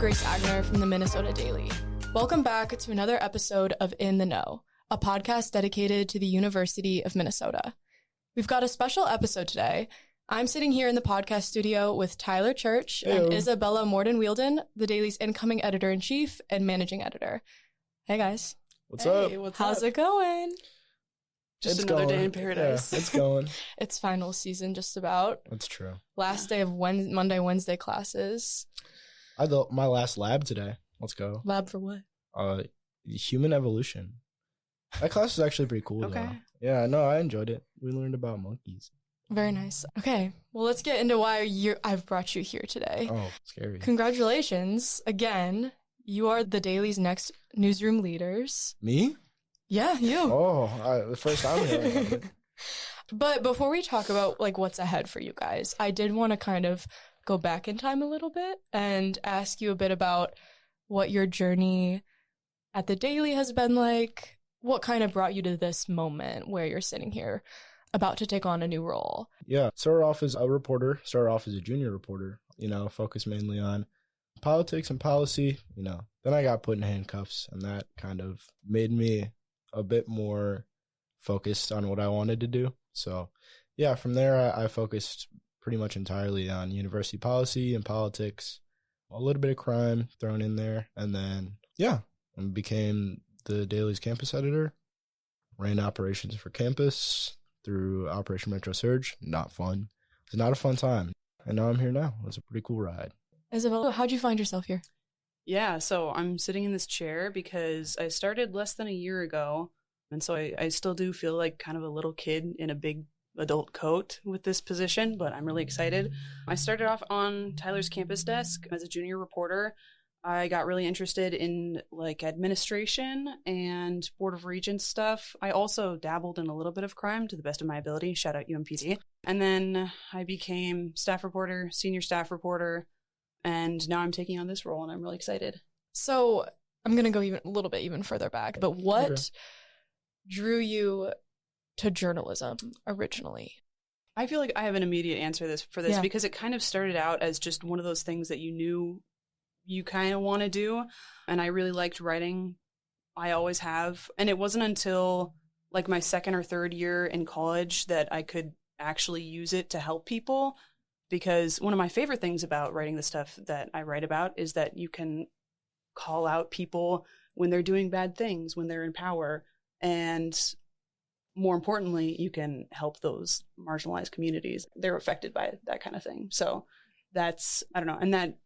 Grace Agner from the Minnesota Daily. Welcome back to another episode of In the Know, a podcast dedicated to the University of Minnesota. We've got a special episode today. I'm sitting here in the podcast studio with Tyler Church and Isabella Morden Wheeldon, the Daily's incoming editor-in-chief and managing editor. Hey, guys. What's up? How's it going? Just another day in paradise. Yeah, it's going. It's final season, just about. That's true. Last day of Monday, Wednesday classes. I thought my last lab today. Let's go. Lab for what? Human evolution. That class was actually pretty cool. Okay. Though. Yeah, no, I enjoyed it. We learned about monkeys. Very nice. Okay, well, let's get into why I've brought you here today. Oh, scary. Congratulations. Again, you are the Daily's next newsroom leaders. Me? Yeah, you. Oh, the first time hearing of it. But before we talk about what's ahead for you guys, I did want to kind of go back in time a little bit and ask you a bit about what your journey at the Daily has been like. What kind of brought you to this moment where you're sitting here about to take on a new role? Yeah, started off as a reporter, started off as a junior reporter, focused mainly on politics and policy, Then I got put in handcuffs, and that kind of made me a bit more focused on what I wanted to do. So, yeah, from there, I focused pretty much entirely on university policy and politics, a little bit of crime thrown in there, and then, I became the Daily's campus editor, ran operations for campus through Operation Metro Surge. Not fun. It's not a fun time. And now I'm here now. It was a pretty cool ride. Isabella, how'd you find yourself here? Yeah, so I'm sitting in this chair because I started less than a year ago. And so I still do feel like kind of a little kid in a big adult coat with this position, but I'm really excited. I started off on Tyler's campus desk as a junior reporter. I got really interested in administration and Board of Regents stuff. I also dabbled in a little bit of crime to the best of my ability. Shout out UMPD. And then I became staff reporter, senior staff reporter, and now I'm taking on this role and I'm really excited. So I'm going to go a little bit even further back, but what drew you to journalism originally? I feel like I have an immediate answer for this because it kind of started out as just one of those things that you knew you kind of want to do. And I really liked writing. I always have. And it wasn't until my second or third year in college that I could actually use it to help people. Because one of my favorite things about writing the stuff that I write about is that you can call out people when they're doing bad things, when they're in power. And more importantly, you can help those marginalized communities. They're affected by that kind of thing. So that's, I don't know. And that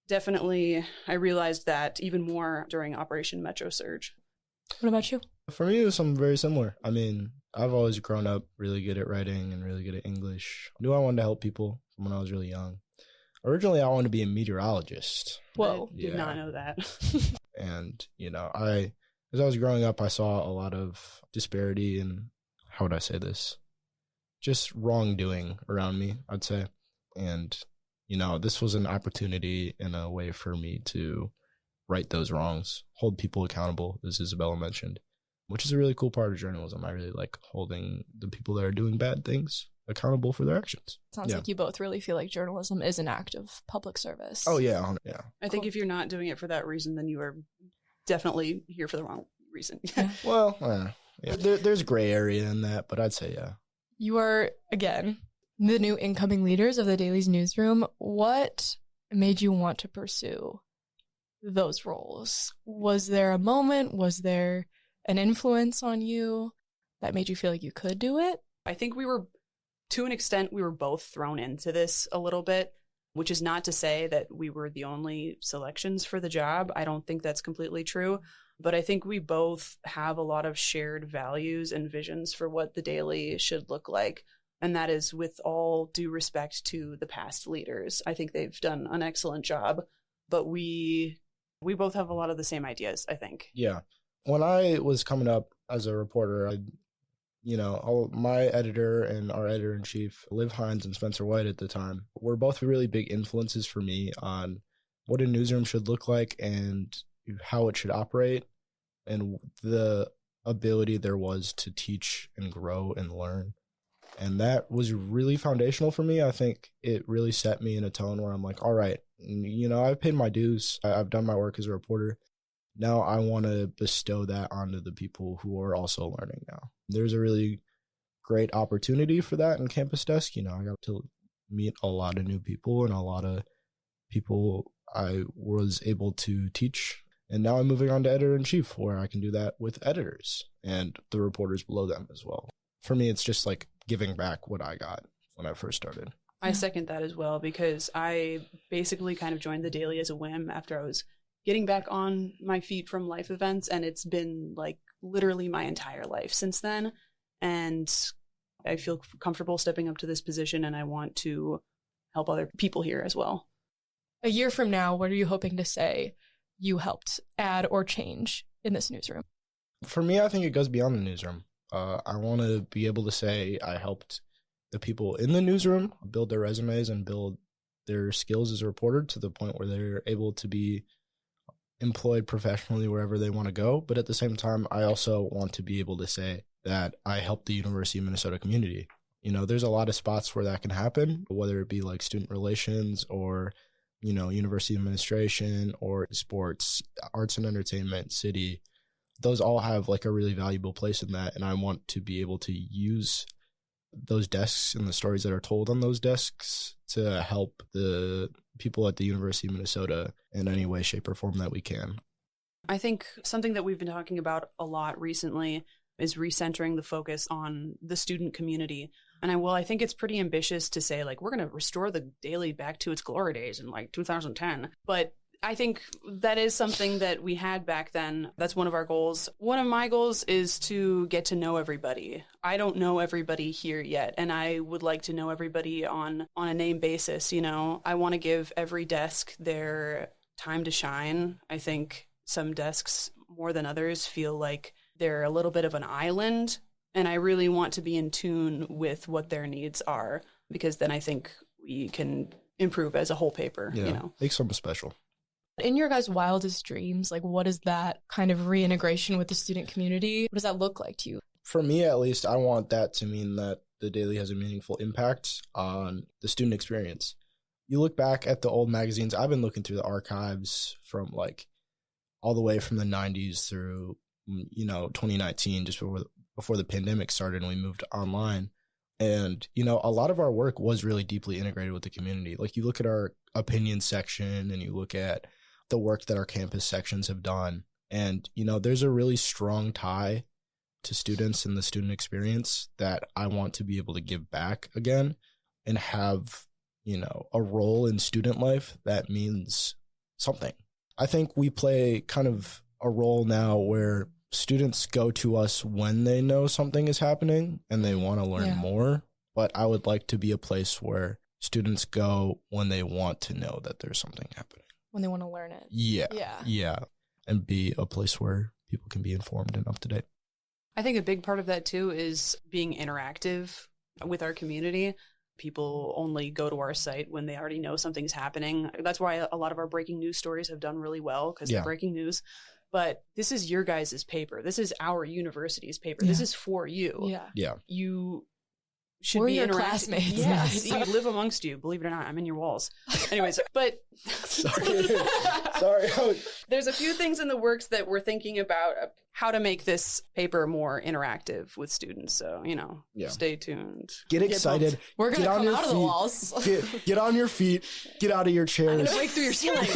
definitely, I realized that even more during Operation Metro Surge. What about you? For me, it was something very similar. I mean, I've always grown up really good at writing and really good at English. I knew I wanted to help people from when I was really young. Originally, I wanted to be a meteorologist. Whoa, did not know that. And, as I was growing up, I saw a lot of disparity and, how would I say this? Just wrongdoing around me, I'd say. And, this was an opportunity in a way for me to right those wrongs, hold people accountable, as Isabella mentioned, which is a really cool part of journalism. I really like holding the people that are doing bad things accountable for their actions. Sounds like you both really feel like journalism is an act of public service. Oh, yeah. Yeah. I think if you're not doing it for that reason, then you are definitely here for the wrong reason. Well, there's gray area in that, but I'd say, yeah. You are, again, the new incoming leaders of the Daily's newsroom. What made you want to pursue those roles? Was there a moment? Was there an influence on you that made you feel like you could do it? I think to an extent, we were both thrown into this a little bit, which is not to say that we were the only selections for the job. I don't think that's completely true. But I think we both have a lot of shared values and visions for what the Daily should look like. And that is with all due respect to the past leaders. I think they've done an excellent job, but we both have a lot of the same ideas, I think. Yeah. When I was coming up as a reporter, my editor and our editor-in-chief, Liv Hines and Spencer White at the time, were both really big influences for me on what a newsroom should look like and how it should operate and the ability there was to teach and grow and learn. And that was really foundational for me. I think it really set me in a tone where I'm like, all right, I've paid my dues. I've done my work as a reporter. Now I want to bestow that onto the people who are also learning now. There's a really great opportunity for that in Campus Desk. I got to meet a lot of new people and a lot of people I was able to teach. And now I'm moving on to editor-in-chief, where I can do that with editors and the reporters below them as well. For me, it's just like giving back what I got when I first started. I second that as well, because I basically kind of joined the Daily as a whim after I was getting back on my feet from life events, and it's been like literally my entire life since then. And I feel comfortable stepping up to this position, and I want to help other people here as well. A year from now, what are you hoping to say you helped add or change in this newsroom? For me, I think it goes beyond the newsroom. I want to be able to say I helped the people in the newsroom build their resumes and build their skills as a reporter to the point where they're able to be employed professionally wherever they want to go. But at the same time, I also want to be able to say that I helped the University of Minnesota community. There's a lot of spots where that can happen, whether it be like student relations or, university administration or sports, arts and entertainment, city. Those all have like a really valuable place in that. And I want to be able to use those desks and the stories that are told on those desks to help the people at the University of Minnesota in any way, shape, or form that we can. I think something that we've been talking about a lot recently is recentering the focus on the student community. And I think it's pretty ambitious to say, like, we're going to restore the Daily back to its glory days in like 2010. But I think that is something that we had back then. That's one of our goals. One of my goals is to get to know everybody. I don't know everybody here yet, and I would like to know everybody on a name basis. I want to give every desk their time to shine. I think some desks more than others feel like they're a little bit of an island, and I really want to be in tune with what their needs are, because then I think we can improve as a whole paper. Make something special. In your guys' wildest dreams, like, what is that kind of reintegration with the student community? What does that look like to you? For me, at least, I want that to mean that the Daily has a meaningful impact on the student experience. You look back at the old magazines. I've been looking through the archives from like all the way from the 90s through 2019, just before the pandemic started and we moved online. And, a lot of our work was really deeply integrated with the community. Like, you look at our opinion section and you look at the work that our campus sections have done. And, there's a really strong tie to students and the student experience that I want to be able to give back again and have, a role in student life that means something. I think we play kind of a role now where students go to us when they know something is happening and they want to learn more. But I would like to be a place where students go when they want to know that there's something happening. When they want to learn it. Yeah. And be a place where people can be informed and up to date. I think a big part of that too is being interactive with our community. People only go to our site when they already know something's happening. That's why a lot of our breaking news stories have done really well, because they're breaking news. But this is your guys' paper. This is our university's paper. This is for you. Yeah. You should We're be your interactive. classmates. Yes, we live amongst you. Believe it or not, I'm in your walls. Anyways, but sorry. There's a few things in the works that we're thinking about how to make this paper more interactive with students. So, stay tuned. Get excited. We're going to come out of the walls. Get on your feet. Get out of your chairs. I'm going to break through your ceiling.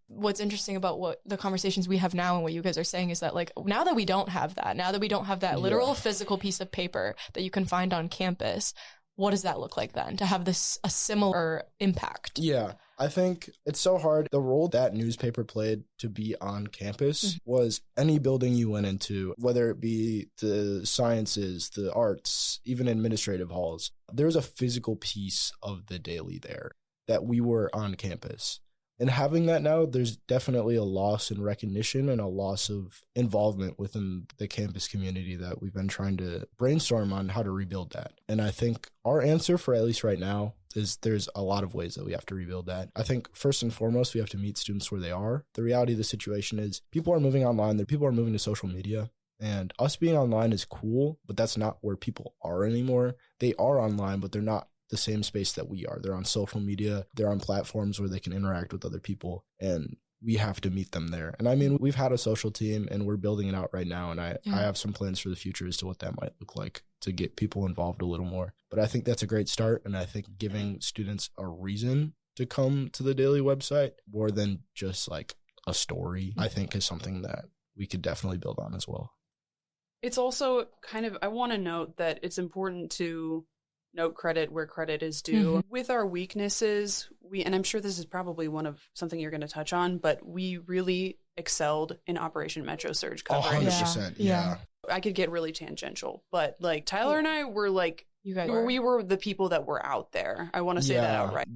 What's interesting about what the conversations we have now and what you guys are saying is that, like, now that we don't have that literal physical piece of paper that you can find on campus, what does that look like then to have a similar impact? Yeah, I think it's so hard. The role that newspaper played to be on campus was any building you went into, whether it be the sciences, the arts, even administrative halls. There's a physical piece of the Daily there that we were on campus. And having that now, there's definitely a loss in recognition and a loss of involvement within the campus community that we've been trying to brainstorm on how to rebuild that. And I think our answer for at least right now is there's a lot of ways that we have to rebuild that. I think first and foremost, we have to meet students where they are. The reality of the situation is people are moving online. People are moving to social media. And us being online is cool, but that's not where people are anymore. They are online, but they're not the same space that we are. They're on social media. They're on platforms where they can interact with other people, and we have to meet them there. And I mean, we've had a social team and we're building it out right now. And I have some plans for the future as to what that might look like to get people involved a little more. But I think that's a great start. And I think giving students a reason to come to the Daily website more than just like a story, I think is something that we could definitely build on as well. It's also kind of, I want to note that it's important to note credit where credit is due. Mm-hmm. With our weaknesses, and I'm sure this is probably one of something you're going to touch on, but we really excelled in Operation Metro Surge coverage. 100%. Yeah. I could get really tangential, but like Tyler and I were like, we were the people that were out there. I want to say that outright.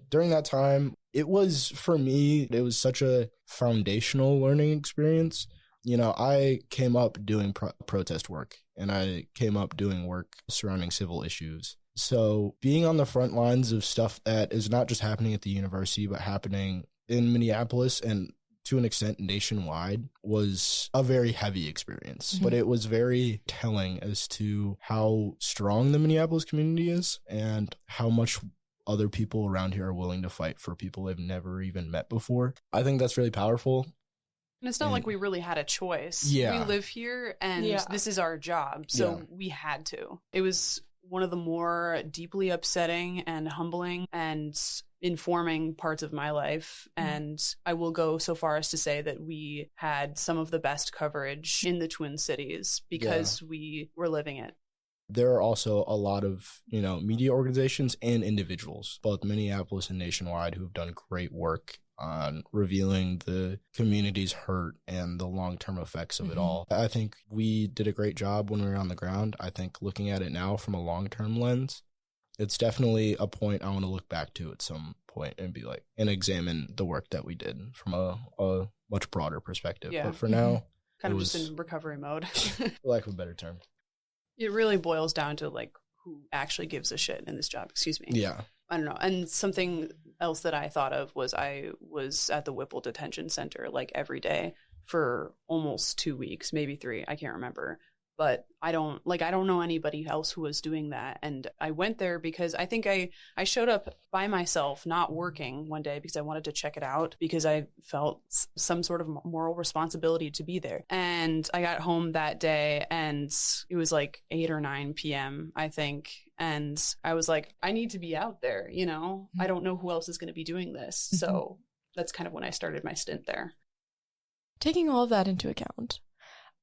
During that time, it was, for me, it was such a foundational learning experience. You know, I came up doing protest work, and I came up doing work surrounding civil issues. So being on the front lines of stuff that is not just happening at the university, but happening in Minneapolis and to an extent nationwide was a very heavy experience. Mm-hmm. But it was very telling as to how strong the Minneapolis community is and how much other people around here are willing to fight for people they've never even met before. I think that's really powerful. And it's not like we really had a choice. Yeah. We live here and this is our job. So we had to. It was one of the more deeply upsetting and humbling and informing parts of my life. And I will go so far as to say that we had some of the best coverage in the Twin Cities because we were living it. There are also a lot of, media organizations and individuals, both Minneapolis and nationwide, who have done great work on revealing the community's hurt and the long-term effects of it all. I think we did a great job when we were on the ground. I think looking at it now from a long-term lens, it's definitely a point I want to look back to at some point and be like, and examine the work that we did from a much broader perspective. Yeah. But for now, kind of just in recovery mode. For lack of a better term. It really boils down to like who actually gives a shit in this job. Excuse me. Yeah. I don't know. And something else that I thought of was I was at the Whipple Detention Center like every day for almost 2 weeks, maybe 3. I can't remember. But I don't know anybody else who was doing that. And I went there because I think I showed up by myself, not working one day because I wanted to check it out because I felt some sort of moral responsibility to be there. And I got home that day and it was like 8 or 9 p.m., I think. And I was like, I need to be out there, I don't know who else is going to be doing this. So that's kind of when I started my stint there. Taking all of that into account,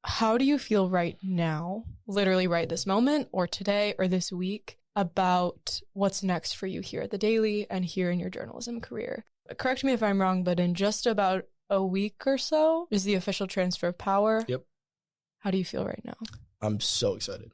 how do you feel right now, literally right this moment or today or this week, about what's next for you here at the Daily and here in your journalism career? Correct me if I'm wrong, but in just about a week or so is the official transfer of power. Yep. How do you feel right now? I'm so excited.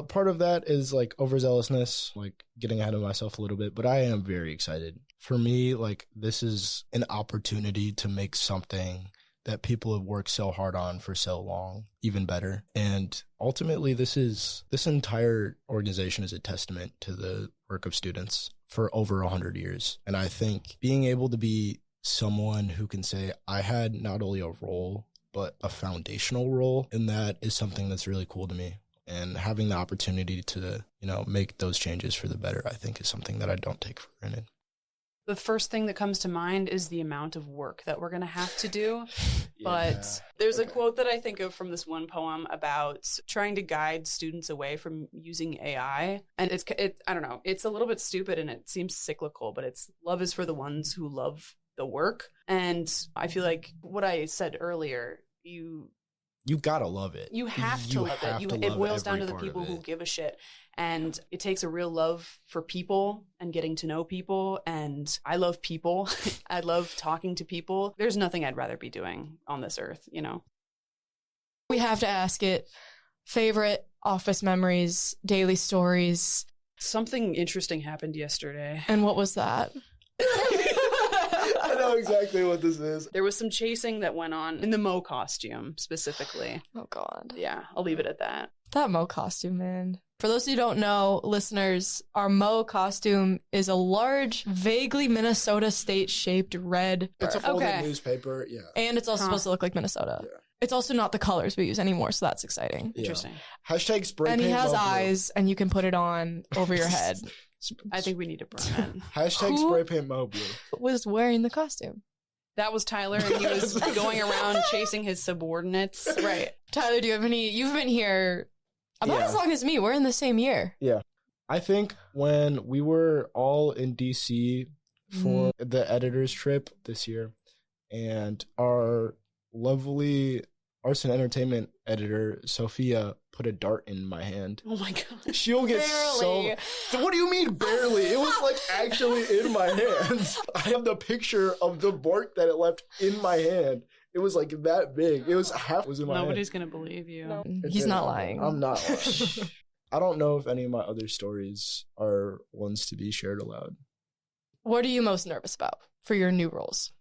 Part of that is like overzealousness, like getting ahead of myself a little bit, but I am very excited. For me, like this is an opportunity to make something that people have worked so hard on for so long even better. And ultimately, this entire organization is a testament to the work of students for over 100 years. And I think being able to be someone who can say, I had not only a role, but a foundational role in that is something that's really cool to me. And having the opportunity to, make those changes for the better, I think is something that I don't take for granted. The first thing that comes to mind is the amount of work that we're going to have to do. But there's a quote that I think of from this one poem about trying to guide students away from using AI. And I don't know, it's a little bit stupid and it seems cyclical, but it's love is for the ones who love the work. And I feel like what I said earlier, you gotta love it. You have to love it. It boils down to the people who give a shit. And it takes a real love for people and getting to know people. And I love people. I love talking to people. There's nothing I'd rather be doing on this earth, We have to ask it. Favorite office memories, daily stories. Something interesting happened yesterday. And what was that? I know exactly what this is. There was some chasing that went on in the Mo costume specifically. Oh, God. Yeah, I'll leave it at that. That Mo costume, man. For those who don't know, listeners, our Mo costume is a large, vaguely Minnesota state-shaped red It's a bird. folded newspaper, yeah. And it's also supposed to look like Minnesota. Yeah. It's also not the colors we use anymore, so that's exciting. Yeah. Interesting. Hashtag spray And paint he has Mo blue. eyes, and you can put it on over your head. I think we need to burn that. Hashtag Who- spray paint Mo blue. Was wearing the costume. That was Tyler, and he was going around chasing his subordinates. Right. Tyler, do you have any? You've been here about as long as me. We're in the same year. Yeah. I think when we were all in DC for the editor's trip this year, and our lovely arts and entertainment editor, Sophia, put a dart in my hand. Oh my god. She'll get Barely. so... What do you mean barely? It was like actually in my hand. I have the picture of the mark that it left in my hand. It was like that big. It was half was in my Nobody's hand. gonna believe you. No, It he's did. not lying. I'm not lying. I don't know if any of my other stories are ones to be shared aloud. What are you most nervous about for your new roles?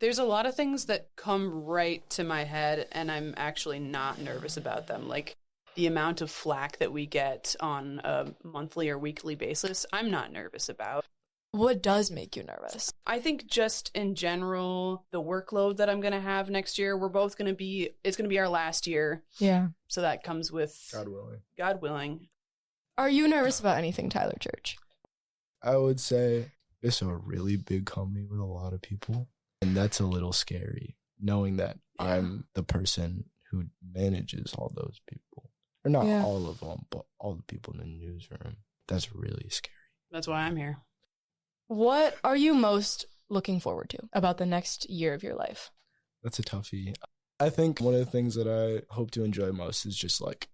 There's a lot of things that come right to my head, and I'm actually not nervous about them. Like the amount of flack that we get on a monthly or weekly basis, I'm not nervous about. What does make you nervous? I think just in general, the workload that I'm going to have next year, it's going to be our last year. Yeah. So that comes with God willing. Are you nervous about anything, Tyler Church? I would say it's a really big company with a lot of people. And that's a little scary, knowing that I'm the person who manages all those people. Or not all of them, but all the people in the newsroom. That's really scary. That's why I'm here. What are you most looking forward to about the next year of your life? That's a toughie. I think one of the things that I hope to enjoy most is just like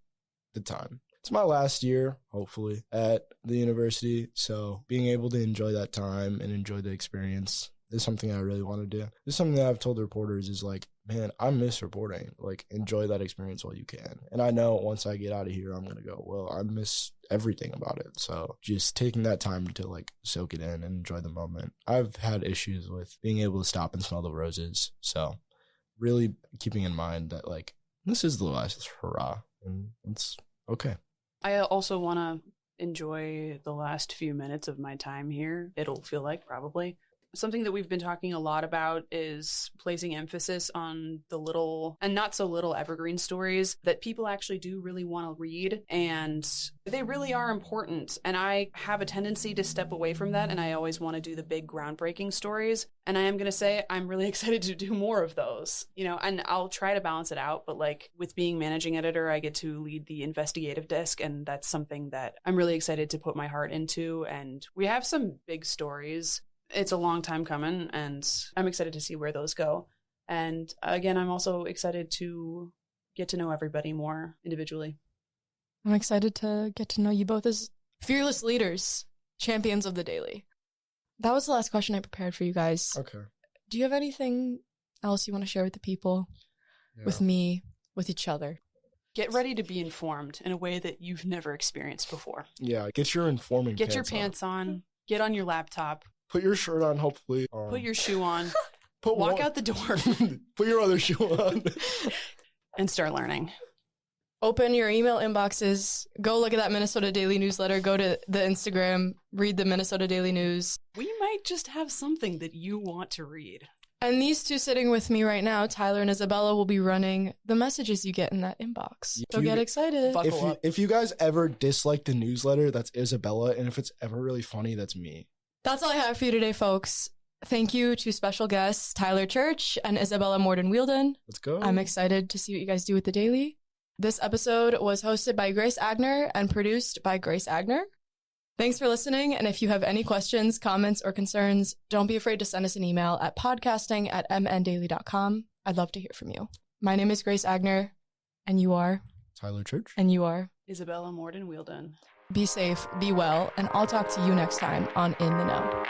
the time. It's my last year, hopefully, at the university. So being able to enjoy that time and enjoy the experience is something I really want to do. This is something that I've told the reporters is like, man, I miss reporting. Like, enjoy that experience while you can. And I know once I get out of here, I'm going to go, well, I miss everything about it. So just taking that time to like soak it in and enjoy the moment. I've had issues with being able to stop and smell the roses. So really keeping in mind that like, this is the last hurrah and it's okay. I also want to enjoy the last few minutes of my time here. It'll feel like probably. Something that we've been talking a lot about is placing emphasis on the little and not so little evergreen stories that people actually do really want to read, and they really are important. And I have a tendency to step away from that, and I always want to do the big groundbreaking stories. And I am going to say I'm really excited to do more of those, and I'll try to balance it out. But like with being managing editor, I get to lead the investigative desk, and that's something that I'm really excited to put my heart into. And we have some big stories. It's a long time coming, and I'm excited to see where those go. And again, I'm also excited to get to know everybody more individually. I'm excited to get to know you both as fearless leaders, champions of the daily. That was the last question I prepared for you guys. Okay. Do you have anything else you want to share with the people, with me, with each other? Get ready to be informed in a way that you've never experienced before. Yeah, get your informing Get your pants on. Get on your laptop. Put your shirt on, hopefully. Put your shoe on. Walk out the door. Put your other shoe on. And start learning. Open your email inboxes. Go look at that Minnesota Daily newsletter. Go to the Instagram. Read the Minnesota Daily News. We might just have something that you want to read. And these two sitting with me right now, Tyler and Isabella, will be running the messages you get in that inbox. So get excited. Buckle up. If you guys ever dislike the newsletter, that's Isabella. And if it's ever really funny, that's me. That's all I have for you today, folks. Thank you to special guests Tyler Church and Isabella Morden Wheeldon. Let's go. I'm excited to see what you guys do with the Daily. This episode was hosted by Grace Agner and produced by Grace Agner. Thanks for listening, and if you have any questions, comments, or concerns, don't be afraid to send us an email at podcasting@mndaily.com. I'd love to hear from you. My name is Grace Agner, and you are? Tyler Church. And you are? Isabella Morden Wheeldon. Be safe, be well, and I'll talk to you next time on In the Know.